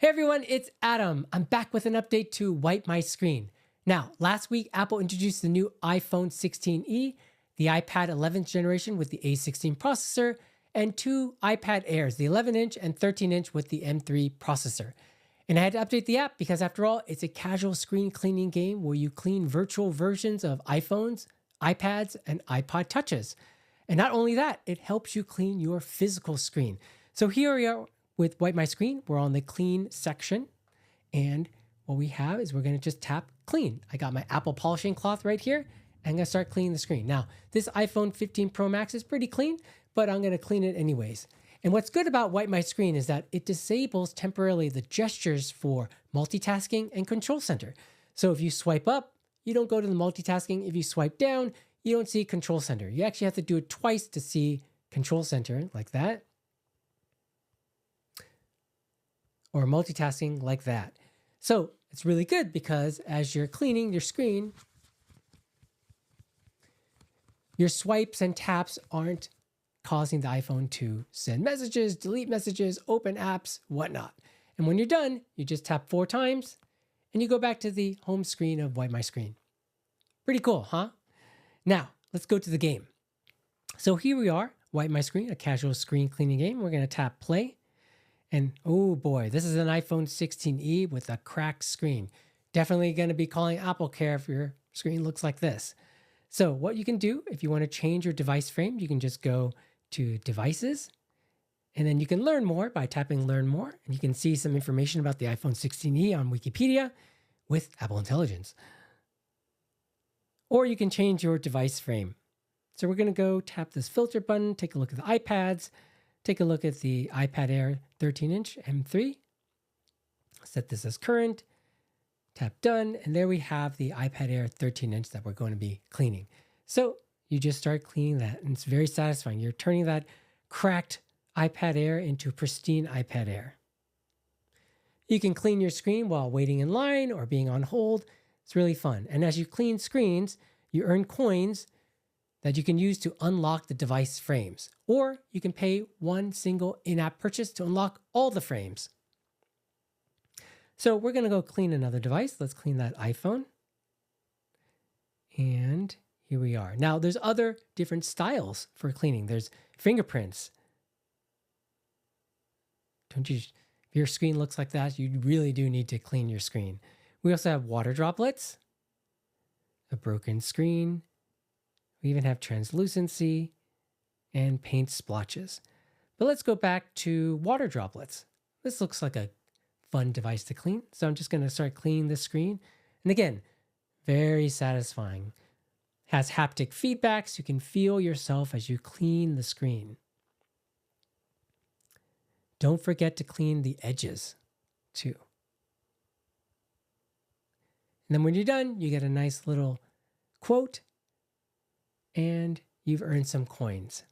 Hey everyone, it's Adam. I'm back with an update to Wipe My Screen. Now, last week, Apple introduced the new iPhone 16e, the iPad 11th generation with the A16 processor, and two iPad Airs, the 11-inch and 13-inch with the M3 processor. And I had to update the app because after all, it's a casual screen cleaning game where you clean virtual versions of iPhones, iPads, and iPod touches. And not only that, it helps you clean your physical screen. So here we are with Wipe My Screen. We're on the clean section. And what we have is we're going to just tap clean. I got my Apple polishing cloth right here. I'm going to start cleaning the screen. Now, this iPhone 15 Pro Max is pretty clean, but I'm going to clean it anyways. And what's good about Wipe My Screen is that it disables temporarily the gestures for multitasking and Control Center. So if you swipe up, you don't go to the multitasking. If you swipe down, you don't see Control Center. You actually have to do it twice to see Control Center like that. Or multitasking like that. So it's really good because as you're cleaning your screen, your swipes and taps aren't causing the iPhone to send messages, delete messages, open apps, whatnot. And when you're done, you just tap 4 times and you go back to the home screen of Wipe My Screen. Pretty cool, huh? Now, let's go to the game. So here we are, Wipe My Screen, a casual screen cleaning game. We're going to tap play. And oh boy, this is an iPhone 16e with a cracked screen. Definitely going to be calling Apple Care if your screen looks like this. So what you can do, if you want to change your device frame, you can just go to Devices, and then you can learn more by tapping Learn More, and you can see some information about the iPhone 16e on Wikipedia with Apple Intelligence. Or you can change your device frame. So we're going to go tap this filter button, take a look at the iPads, take a look at the iPad Air 13-inch M3, set this as current, tap done, and there we have the iPad Air 13-inch that we're going to be cleaning. So you just start cleaning that, and it's very satisfying. You're turning that cracked iPad Air into a pristine iPad Air. You can clean your screen while waiting in line or being on hold. It's really fun. And as you clean screens, you earn coins that you can use to unlock the device frames. Or you can pay one single in-app purchase to unlock all the frames. So we're going to go clean another device. Let's clean that iPhone. And here we are. Now, there's other different styles for cleaning. There's fingerprints. If your screen looks like that, you really do need to clean your screen. We also have water droplets, a broken screen. We even have translucency and paint splotches. But let's go back to water droplets. This looks like a fun device to clean. So I'm just going to start cleaning the screen. And again, very satisfying. Has haptic feedback so you can feel yourself as you clean the screen. Don't forget to clean the edges too. And then when you're done, you get a nice little quote and you've earned some coins.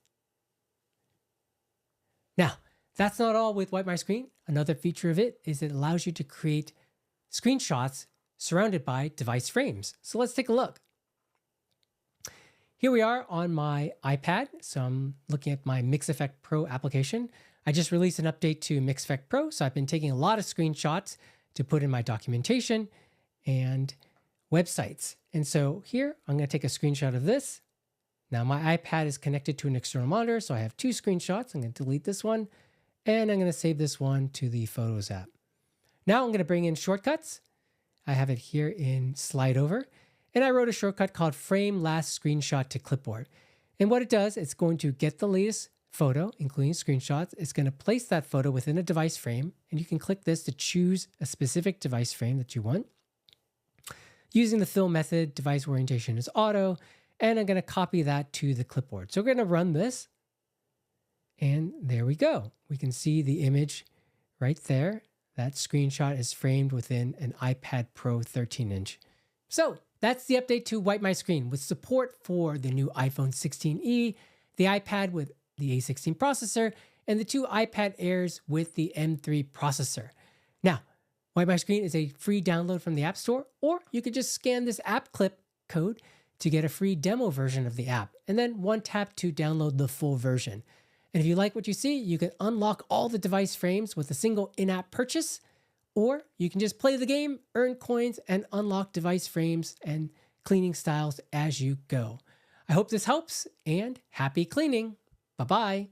Now, that's not all with Wipe My Screen. Another feature of it is it allows you to create screenshots surrounded by device frames. So let's take a look. Here we are on my iPad. So I'm looking at my Mix Effect Pro application. I just released an update to Mix Effect Pro. So I've been taking a lot of screenshots to put in my documentation and websites. And so here, I'm going to take a screenshot of this. Now my iPad is connected to an external monitor, so I have 2 screenshots. I'm going to delete this one, and I'm going to save this one to the Photos app. Now I'm going to bring in shortcuts. I have it here in Slide Over, and I wrote a shortcut called Frame Last Screenshot to Clipboard. And what it does, it's going to get the latest photo, including screenshots. It's going to place that photo within a device frame, and you can click this to choose a specific device frame that you want. Using the fill method, device orientation is auto, and I'm going to copy that to the clipboard. So we're going to run this, and there we go. We can see the image right there. That screenshot is framed within an iPad Pro 13-inch. So that's the update to Wipe My Screen with support for the new iPhone 16e, the iPad with the A16 processor, and the 2 iPad Airs with the M3 processor. Now, Wipe My Screen is a free download from the App Store, or you could just scan this app clip code to get a free demo version of the app, and then one tap to download the full version. And if you like what you see, you can unlock all the device frames with a single in-app purchase, Or you can just play the game, earn coins, and unlock device frames and cleaning styles as you go. I hope this helps, and happy cleaning. Bye-bye.